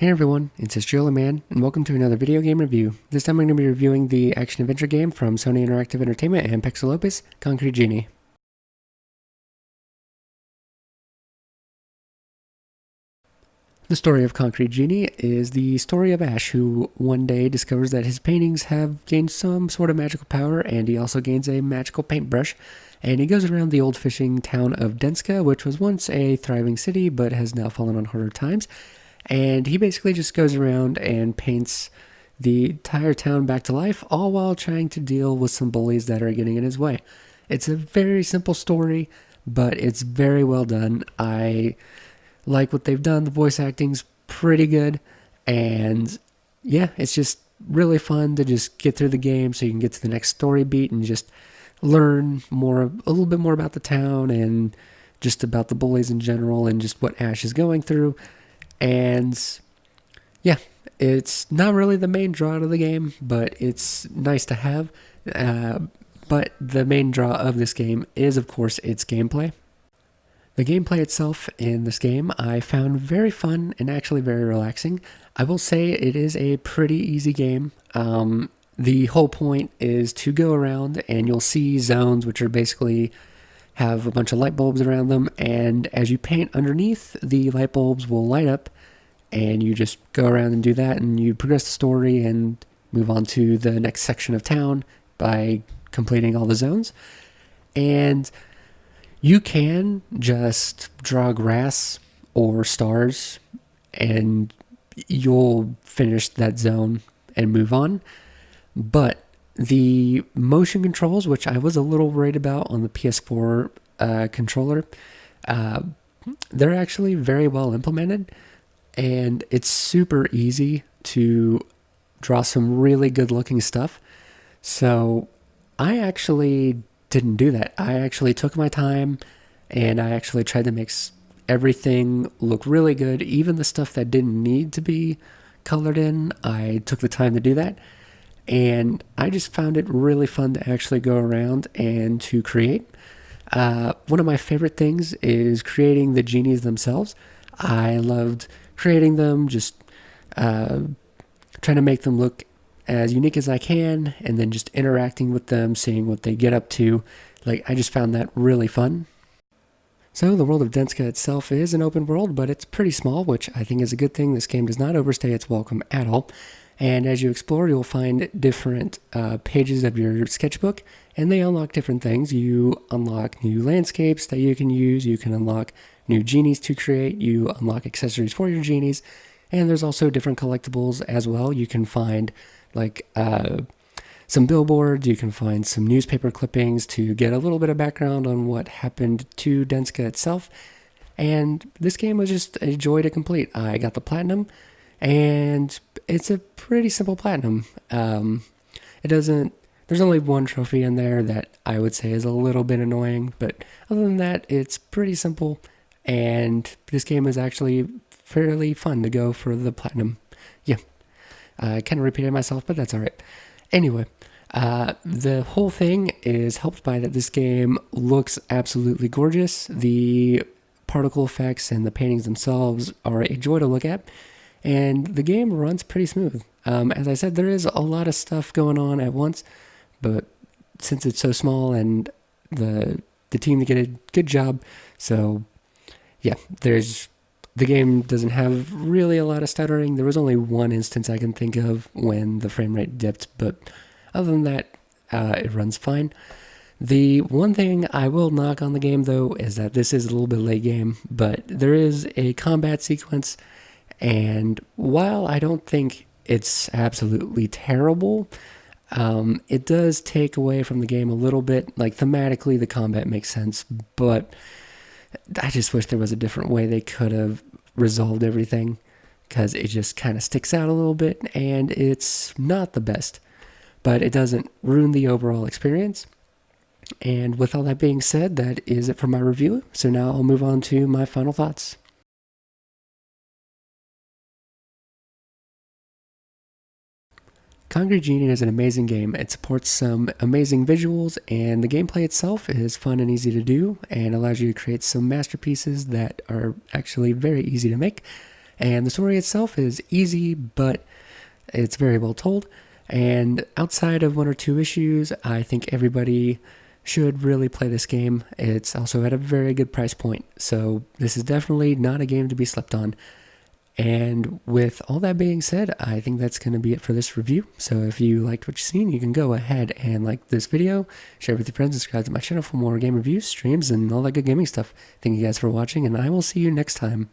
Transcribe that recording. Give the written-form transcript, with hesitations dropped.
Hey everyone, it's Australia Man, and welcome to another video game review. This time I'm going to be reviewing the action-adventure game from Sony Interactive Entertainment and Pixelopus, Concrete Genie. The story of Concrete Genie is the story of Ash, who one day discovers that his paintings have gained some sort of magical power, and he also gains a magical paintbrush, and he goes around the old fishing town of Denska, which was once a thriving city, but has now fallen on harder times. And he basically just goes around and paints the entire town back to life, all while trying to deal with some bullies that are getting in his way. It's a very simple story, but it's very well done. I like what they've done. The voice acting's pretty good, and yeah, it's just really fun to just get through the game so you can get to the next story beat and just learn a little bit more about the town and just about the bullies in general and just what Ash is going through. And yeah, it's not really the main draw of the game, but it's nice to have. But the main draw of this game is, of course, its gameplay. The gameplay itself in this game I found very fun and actually very relaxing. I will say it is a pretty easy game. The whole point is to go around and you'll see zones which are basically have a bunch of light bulbs around them, and as you paint underneath, the light bulbs will light up, and you just go around and do that, and you progress the story and move on to the next section of town by completing all the zones. And you can just draw grass or stars, and you'll finish that zone and move on. But the motion controls, which I was a little worried about on the PS4 controller, they're actually very well implemented, and it's super easy to draw some really good looking stuff. So I actually didn't do that. I actually took my time, and I actually tried to make everything look really good, even the stuff that didn't need to be colored in. I took the time to do that. And I just found it really fun to actually go around and to create. One of my favorite things is creating the genies themselves. I loved creating them, just trying to make them look as unique as I can, and then just interacting with them, seeing what they get up to. I just found that really fun. So the world of Denska itself is an open world, but it's pretty small, which I think is a good thing. This game does not overstay its welcome at all. And as you explore, you'll find different pages of your sketchbook, and they unlock different things. You unlock new landscapes that you can use. You can unlock new genies to create. You unlock accessories for your genies. And there's also different collectibles as well. You can find some billboards. You can find some newspaper clippings to get a little bit of background on what happened to Denska itself. And this game was just a joy to complete. I got the platinum, and it's a pretty simple platinum. There's only one trophy in there that I would say is a little bit annoying, but other than that, it's pretty simple, and this game is actually fairly fun to go for the platinum. Yeah, I kind of repeated myself, but that's all right. Anyway, the whole thing is helped by that this game looks absolutely gorgeous. The particle effects and the paintings themselves are a joy to look at. And the game runs pretty smooth. As I said, there is a lot of stuff going on at once, but since it's so small and the team did a good job, so yeah, the game doesn't have really a lot of stuttering. There was only one instance I can think of when the frame rate dipped, but other than that, it runs fine. The one thing I will knock on the game, though, is that this is a little bit late game, but there is a combat sequence. And while I don't think it's absolutely terrible, it does take away from the game a little bit. Thematically, the combat makes sense, but I just wish there was a different way they could have resolved everything, because it just kind of sticks out a little bit, and it's not the best, but it doesn't ruin the overall experience. And with all that being said, that is it for my review. So now I'll move on to my final thoughts. Concrete Genie is an amazing game. It supports some amazing visuals, and the gameplay itself is fun and easy to do, and allows you to create some masterpieces that are actually very easy to make. And the story itself is easy, but it's very well told. And outside of one or two issues, I think everybody should really play this game. It's also at a very good price point, so this is definitely not a game to be slept on. And with all that being said, I think that's going to be it for this review. So if you liked what you've seen, you can go ahead and like this video, share it with your friends, subscribe to my channel for more game reviews, streams, and all that good gaming stuff. Thank you guys for watching, and I will see you next time.